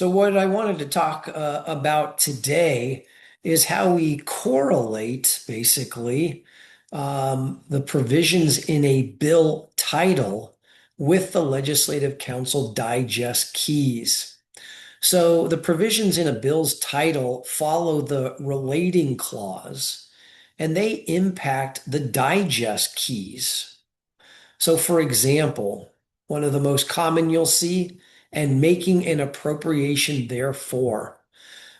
So, what I wanted to talk about today is how we correlate basically the provisions in a bill title with the Legislative Counsel Digest keys. So, the provisions in a bill's title follow the relating clause and they impact the digest keys. So, for example, one of the most common you'll see, and making an appropriation therefore.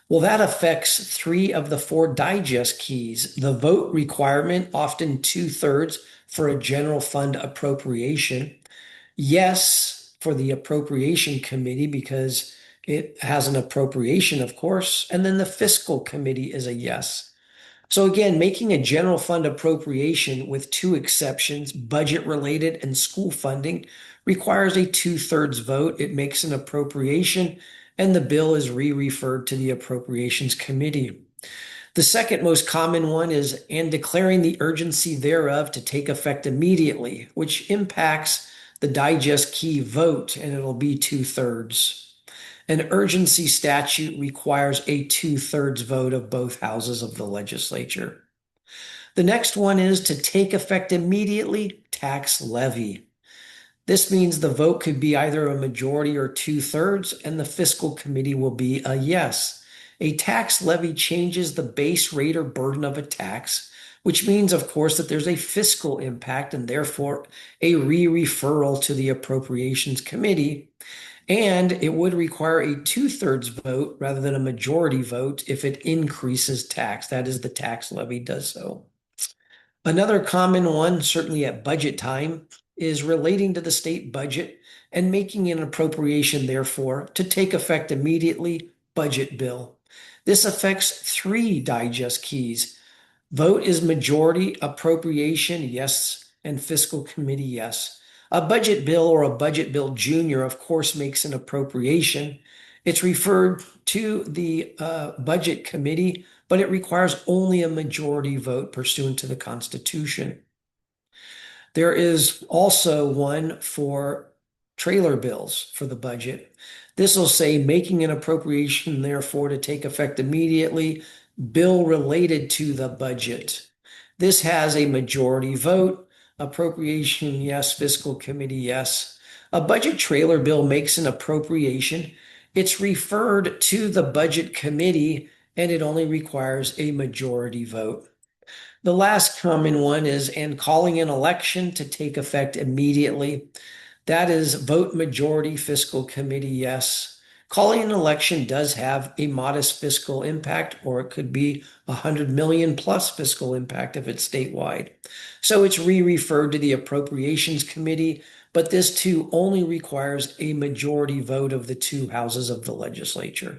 Well, that affects three of the four digest keys. The vote requirement, often two-thirds for a general fund appropriation. Yes, for the appropriation committee because it has an appropriation, of course. And then the fiscal committee is a yes. So again, making a general fund appropriation with two exceptions, budget related and school funding, requires a two-thirds vote. It makes an appropriation and the bill is re-referred to the Appropriations Committee. The second most common one is and declaring the urgency thereof to take effect immediately, which impacts the digest key vote and it'll be two-thirds. An urgency statute requires a two-thirds vote of both houses of the legislature. The next one is to take effect immediately, tax levy. This means the vote could be either a majority or two-thirds, and the fiscal committee will be a yes. A tax levy changes the base rate or burden of a tax, which means, of course, that there's a fiscal impact and therefore a re-referral to the Appropriations Committee. And it would require a two-thirds vote rather than a majority vote if it increases tax. That is, the tax levy does so. Another common one, certainly at budget time, is relating to the state budget and making an appropriation, therefore, to take effect immediately, budget bill. This affects three digest keys. Vote is majority, appropriation, yes, and fiscal committee, yes. A budget bill or a budget bill junior, of course, makes an appropriation. It's referred to the budget committee, but it requires only a majority vote pursuant to the Constitution. There is also one for trailer bills for the budget. This will say making an appropriation, therefore, to take effect immediately, bill related to the budget. This has a majority vote. Appropriation, yes. Fiscal committee, yes. A budget trailer bill makes an appropriation. It's referred to the budget committee, and it only requires a majority vote. The last common one is and calling an election to take effect immediately. That is vote majority, fiscal committee, yes. Calling an election does have a modest fiscal impact, or it could be 100 million plus fiscal impact if it's statewide. So it's re-referred to the Appropriations Committee, but this too only requires a majority vote of the two houses of the legislature.